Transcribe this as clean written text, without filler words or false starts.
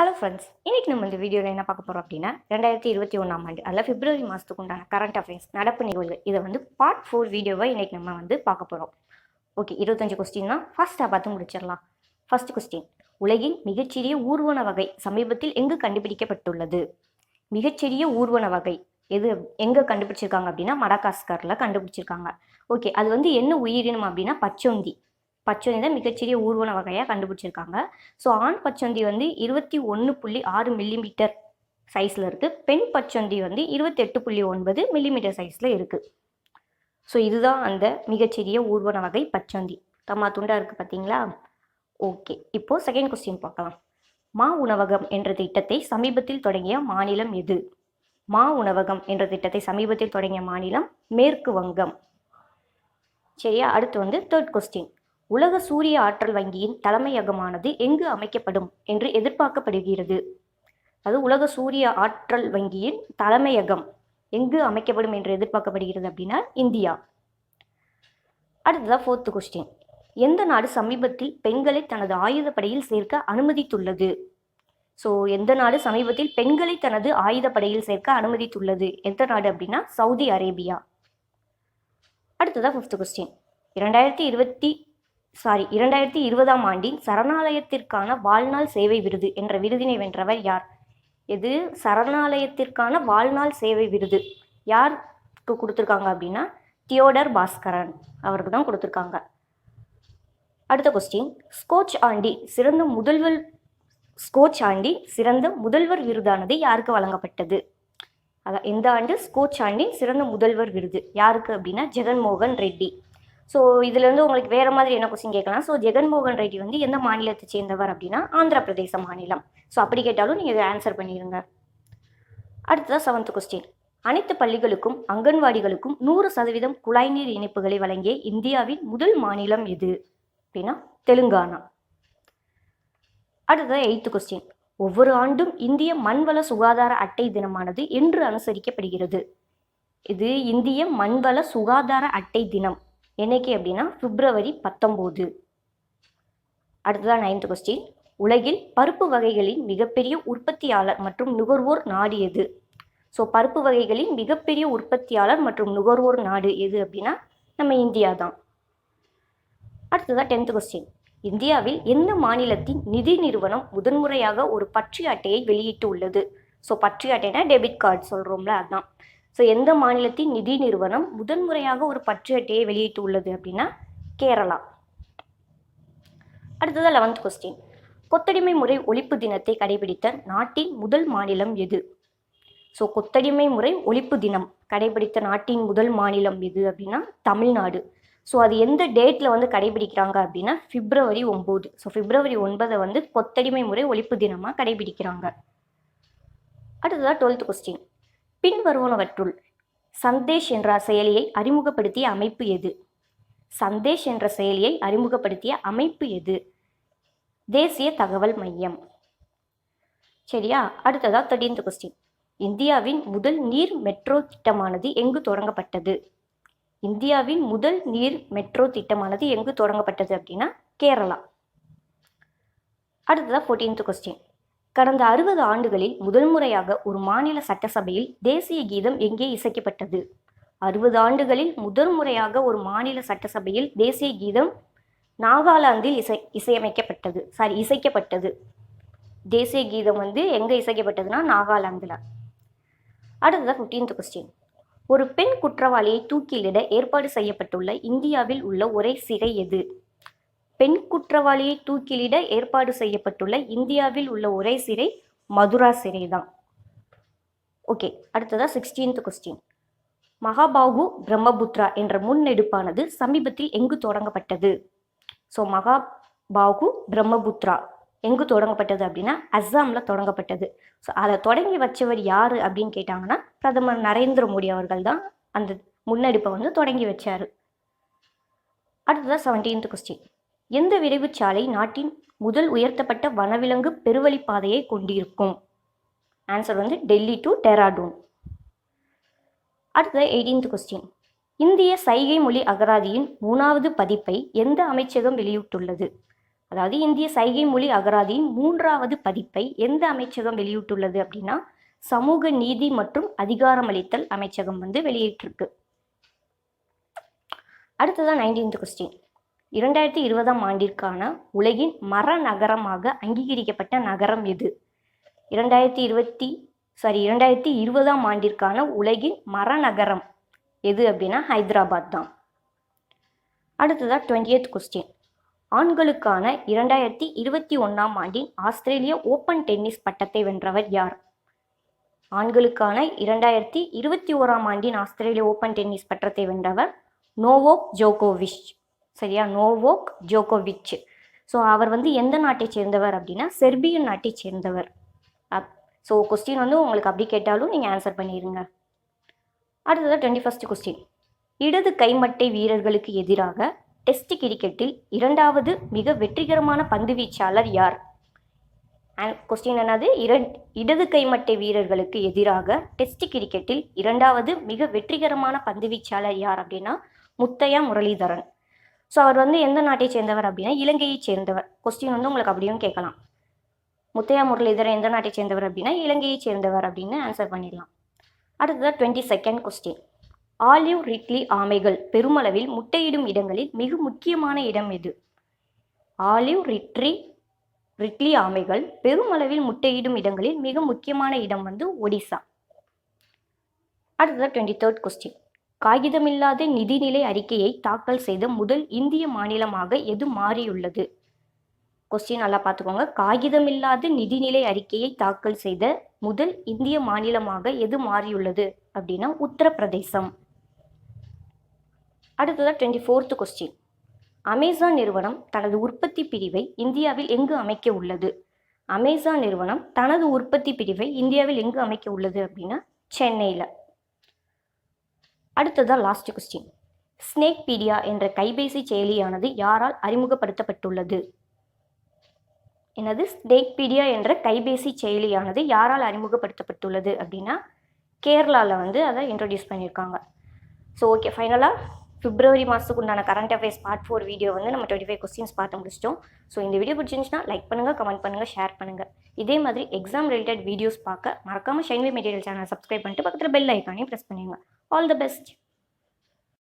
Hello friends, இன்றைக்கி நம்ம இந்த வீடியோவில் என்ன பார்க்க போகிறோம் அப்படின்னா 2021ஆம் ஆண்டு அதில் பிப்ரவரி மாதத்துக்கு உண்டான கரண்ட் அஃபேர்ஸ் நடப்பு நிகழ்வுகள் இதை பார்ட் 4 வீடியோவை இன்றைக்கி நம்ம பார்க்க போகிறோம். ஓகே, 25 கொஸ்டின் தான் ஃபாஸ்ட்டாக பார்த்து முடிச்சிடலாம். ஃபர்ஸ்ட் கொஸ்டின், உலகின் மிகச்சிறிய ஊர்வன வகை சமீபத்தில் எங்கு கண்டுபிடிக்கப்பட்டுள்ளது? மிகச்சிறிய ஊர்வன வகை எது எங்கே கண்டுபிடிச்சிருக்காங்க அப்படின்னா மடகாஸ்கரில் கண்டுபிடிச்சிருக்காங்க. ஓகே, அது என்ன உயிரினம் அப்படின்னா பச்சொந்தி தான் மிகச்சிறிய ஊர்வன வகையாக கண்டுபிடிச்சிருக்காங்க. ஸோ ஆண் பச்சொந்தி 21.6 மில்லிமீட்டர் சைஸில் இருக்குது. பெண் பச்சொந்தி 28.9 மில்லிமீட்டர் சைஸில் இருக்குது. ஸோ இதுதான் அந்த மிகச்சிறிய ஊர்வன வகை பச்சொந்தி. தம்மா துண்டா இருக்குது பார்த்தீங்களா? ஓகே, இப்போது செகண்ட் கொஸ்டின் பார்க்கலாம். மா உணவகம் என்ற திட்டத்தை சமீபத்தில் தொடங்கிய மாநிலம் எது? மா உணவகம் என்ற திட்டத்தை சமீபத்தில் தொடங்கிய மாநிலம் மேற்கு வங்கம். சரியா? அடுத்து தேர்ட் கொஸ்டின், உலக சூரிய ஆற்றல் வங்கியின் தலைமையகமானது எங்கு அமைக்கப்படும் என்று எதிர்பார்க்கப்படுகிறது? அது உலக சூரிய ஆற்றல் வங்கியின் தலைமையகம் எங்கு அமைக்கப்படும் என்று எதிர்பார்க்கப்படுகிறது அப்படின்னா இந்தியா. அடுத்ததான் ஃபோர்த் கொஸ்டின், எந்த நாடு சமீபத்தில் பெண்களை தனது ஆயுதப்படையில் சேர்க்க அனுமதித்துள்ளது? ஸோ எந்த நாடு சமீபத்தில் பெண்களை தனது ஆயுதப்படையில் சேர்க்க அனுமதித்துள்ளது? எந்த நாடு அப்படின்னா சவுதி அரேபியா. அடுத்ததான் ஃபிஃப்த் கொஸ்டின், 2020ஆம் ஆண்டின் சரணாலயத்திற்கான வாழ்நாள் சேவை விருது என்ற விருதினை வென்றவர் யார்? இது சரணாலயத்திற்கான வாழ்நாள் சேவை விருது யாருக்கு கொடுத்துருக்காங்க அப்படின்னா தியோடர் பாஸ்கரன் அவருக்கு தான் கொடுத்துருக்காங்க. அடுத்த கொஸ்டின், ஸ்கோச் ஆண்டி சிறந்த முதல்வர் விருதானது யாருக்கு வழங்கப்பட்டது? அதான் எந்த ஆண்டு ஸ்கோச் ஆண்டி சிறந்த முதல்வர் விருது யாருக்கு அப்படின்னா ஜெகன்மோகன் ரெட்டி. ஸோ இதுலேருந்து உங்களுக்கு வேறு மாதிரி என்ன கொஸ்டின் கேட்கலாம். ஸோ ஜெகன்மோகன் ரெட்டி எந்த மாநிலத்தை சேர்ந்தவர் அப்படின்னா ஆந்திர பிரதேச மாநிலம். ஸோ அப்படி கேட்டாலும் நீங்கள் இதை ஆன்சர் பண்ணிடுங்க. அடுத்ததான் செவன்த் கொஸ்டின், அனைத்து பள்ளிகளுக்கும் அங்கன்வாடிகளுக்கும் 100% குழாய்நீர் இணைப்புகளை வழங்கிய இந்தியாவின் முதல் மாநிலம் எது அப்படின்னா தெலுங்கானா. அடுத்ததான் எய்த்து கொஸ்டின், ஒவ்வொரு ஆண்டும் இந்திய மண்வள சுகாதார அட்டை தினமானது என்று அனுசரிக்கப்படுகிறது? இது இந்திய மண்வள சுகாதார அட்டை தினம் என்னைக்கு அப்படின்னா பிப்ரவரி 19. அடுத்ததான் 9th கொஸ்டின், உலகில் பருப்பு வகைகளின் மிகப்பெரிய உற்பத்தியாளர் மற்றும் நுகர்வோர் நாடு எது? ஸோ பருப்பு வகைகளின் மிகப்பெரிய உற்பத்தியாளர் மற்றும் நுகர்வோர் நாடு எது அப்படின்னா நம்ம இந்தியா தான். அடுத்ததான் 10th கொஸ்டின், இந்தியாவில் எந்த மாநிலத்தின் நிதி நிறுவனம் முதன்முறையாக ஒரு பற்று அட்டையை வெளியிட்டு உள்ளது? ஸோ பற்று அட்டைனா டெபிட் கார்டு சொல்கிறோம்ல, அதுதான். ஸோ எந்த மாநிலத்தின் நிதி நிறுவனம் முதன்முறையாக ஒரு பற்று அட்டையை வெளியிட்டு உள்ளது அப்படின்னா கேரளா. அடுத்தது 11th கொஸ்டின், கொத்தடிமை முறை ஒழிப்பு தினத்தை கடைபிடித்த நாட்டின் முதல் மாநிலம் எது? ஸோ கொத்தடிமை முறை ஒழிப்பு தினம் கடைபிடித்த நாட்டின் முதல் மாநிலம் எது அப்படின்னா தமிழ்நாடு. ஸோ அது எந்த டேட்டில் கடைபிடிக்கிறாங்க அப்படின்னா பிப்ரவரி 9. ஸோ பிப்ரவரி 9 கொத்தடிமை முறை ஒழிப்பு தினமாக கடைபிடிக்கிறாங்க. அடுத்ததாக 12th கொஸ்டின், பின்வருவனவற்றுள் சந்தேஷ் என்ற செயலியை அறிமுகப்படுத்திய அமைப்பு எது? சந்தேஷ் என்ற செயலியை அறிமுகப்படுத்திய அமைப்பு எது? தேசிய தகவல் மையம். சரியா? அடுத்ததாக 13th கொஸ்டின், இந்தியாவின் முதல் நீர் மெட்ரோ திட்டமானது எங்கு தொடங்கப்பட்டது? இந்தியாவின் முதல் நீர் மெட்ரோ திட்டமானது எங்கு தொடங்கப்பட்டது அப்படின்னா கேரளா. அடுத்ததாக 14th கொஸ்டின், கடந்த 60 ஆண்டுகளில் முதல் முறையாக ஒரு மாநில சட்டசபையில் தேசிய கீதம் எங்கே இசைக்கப்பட்டது? 60 ஆண்டுகளில் முதல் முறையாக ஒரு மாநில சட்டசபையில் தேசிய கீதம் நாகாலாந்தில் இசைக்கப்பட்டது. தேசிய கீதம் எங்கே இசைக்கப்பட்டதுன்னா நாகாலாந்தில். அடுத்ததாக 15th கொஸ்டின், ஒரு பெண் குற்றவாளியை தூக்கிலிட ஏற்பாடு செய்யப்பட்டுள்ள இந்தியாவில் உள்ள ஒரே சிறை எது? பெண் குற்றவாளியை தூக்கிலிட ஏற்பாடு செய்யப்பட்டுள்ள இந்தியாவில் உள்ள ஒரே சிறை மதுரா சிறை தான். ஓகே, அடுத்ததாக 16th கொஸ்டின், மகாபாகு பிரம்மபுத்திரா என்ற முன்னெடுப்பானது சமீபத்தில் எங்கு தொடங்கப்பட்டது? ஸோ மகாபாகு பிரம்மபுத்திரா எங்கு தொடங்கப்பட்டது அப்படின்னா அஸ்ஸாமில் தொடங்கப்பட்டது. ஸோ அதை தொடங்கி வச்சவர் யார் அப்படின்னு கேட்டாங்கன்னா பிரதமர் நரேந்திர மோடி அவர்கள் தான் அந்த முன்னெடுப்பை தொடங்கி வச்சார். அடுத்ததாக 17th கொஸ்டின், எந்த விரைவுச்சாலை நாட்டின் முதல் உயர்த்தப்பட்ட வனவிலங்கு பெருவழிப்பாதையை கொண்டிருக்கும்? Answer Delhi to Dehradun. அடுத்தது 18th கொஸ்டின், இந்திய சைகை மொழி அகராதியின் 3வது பதிப்பை எந்த அமைச்சகம் வெளியிட்டுள்ளது? அதாவது இந்திய சைகை மொழி அகராதியின் 3வது பதிப்பை எந்த அமைச்சகம் வெளியிட்டுள்ளது அப்படின்னா சமூக நீதி மற்றும் அதிகாரமளித்தல் அமைச்சகம் வந்து வெளியிட்டிருக்கு. அடுத்ததான் 19th கொஸ்டின். 2020ஆம் ஆண்டிற்கான உலகின் மர நகரமாக அங்கீகரிக்கப்பட்ட நகரம் எது? 2020ஆம் ஆண்டிற்கான உலகின் மர நகரம் எது அப்படின்னா ஹைதராபாத் தான். அடுத்ததாக 20th கொஸ்டின். ஆண்களுக்கான 2021ஆம் ஆண்டின் ஆஸ்திரேலிய ஓப்பன் டென்னிஸ் பட்டத்தை வென்றவர் யார்? ஆண்களுக்கான 2021ஆம் ஆண்டின் ஆஸ்திரேலிய ஓப்பன் டென்னிஸ் பட்டத்தை வென்றவர் நோவோக் ஜோகோவிச். சரியா, நோவோக் ஜோகோவிச். ஸோ அவர் வந்து எந்த நாட்டை சேர்ந்தவர் அப்படின்னா செர்பியன் நாட்டை சேர்ந்தவர். ஸோ கொஸ்டின் வந்து உங்களுக்கு அப்படி கேட்டாலும் நீங்கள் ஆன்சர் பண்ணிடுங்க. அடுத்தது 21st கொஸ்டின். இடது கைமட்டை வீரர்களுக்கு எதிராக டெஸ்ட் கிரிக்கெட்டில் 2வது மிக வெற்றிகரமான பந்து வீச்சாளர் யார்? கொஸ்டின் என்னது? இடது கைமட்டை வீரர்களுக்கு எதிராக டெஸ்ட் கிரிக்கெட்டில் 2வது மிக வெற்றிகரமான பந்து வீச்சாளர் யார் அப்படின்னா முத்தையா முரளிதரன். ஸோ அவர் வந்து எந்த நாட்டை சேர்ந்தவர் அப்படின்னா இலங்கையை சேர்ந்தவர். கொஸ்டின் வந்து உங்களுக்கு அப்படியும் கேட்கலாம். முத்தையா முரளிதரன் எந்த நாட்டை சேர்ந்தவர் அப்படின்னா இலங்கையை சேர்ந்தவர் அப்படின்னு ஆன்சர் பண்ணிடலாம். அடுத்தது 22nd கொஸ்டின். ஆலிவ் ரிட்லி ஆமைகள் பெருமளவில் முட்டையிடும் இடங்களில் மிக முக்கியமான இடம் எது? ஆலிவ் ரிட்லி ஆமைகள் பெருமளவில் முட்டையிடும் இடங்களில் மிக முக்கியமான இடம் வந்து ஒடிசா. அடுத்தது 23rd கொஸ்டின். காகிதமில்லாத நிதிநிலை அறிக்கையை தாக்கல் செய்த முதல் இந்திய மாநிலமாக எது மாறியுள்ளது? கொஸ்டின் நல்லா பார்த்துக்கோங்க. காகிதமில்லாத நிதிநிலை அறிக்கையை தாக்கல் செய்த முதல் இந்திய மாநிலமாக எது மாறியுள்ளது அப்படின்னா உத்தரப்பிரதேசம். அடுத்ததாக 24th கொஸ்டின். அமேசான் நிறுவனம் தனது உற்பத்தி பிரிவை இந்தியாவில் எங்கு அமைக்க உள்ளது? அமேசான் நிறுவனம் தனது உற்பத்தி பிரிவை இந்தியாவில் எங்கு அமைக்க உள்ளது அப்படின்னா சென்னையில். அடுத்ததான் லாஸ்ட் கொஸ்டின். ஸ்னேக்பீடியா என்ற கைபேசி செயலியானது யாரால் அறிமுகப்படுத்தப்பட்டுள்ளது? என்னது? ஸ்னேக்பீடியா என்ற கைபேசி செயலியானது யாரால் அறிமுகப்படுத்தப்பட்டுள்ளது அப்படின்னா கேரளாவில் வந்து அதை இன்ட்ரடியூஸ் பண்ணியிருக்காங்க. ஸோ ஓகே, ஃபைனலாக பிப்ரவரி மாதத்துக்கு உண்டான கரண்ட் அஃபேர்ஸ் பார்ட் 4 வீடியோ வந்து நம்ம 25 கொஸ்டின்ஸ் பார்த்து முடிச்சிட்டோம். ஸோ இந்த வீடியோ பிடிச்சிருந்துச்சுன்னா லைக் பண்ணுங்கள், கமெண்ட் பண்ணுங்கள், ஷேர் பண்ணுங்கள். இதே மாதிரி எக்ஸாம் ரிலேட்டட் வீடியோஸ் பார்க்க மறக்காமல் ஷைன்வே மெட்டீரியல் சேனல் சப்ஸ்கிரைப் பண்ணிட்டு பக்கத்தில் பெல் ஐக்கானையும் ப்ரெஸ் பண்ணிடுங்க. All the best.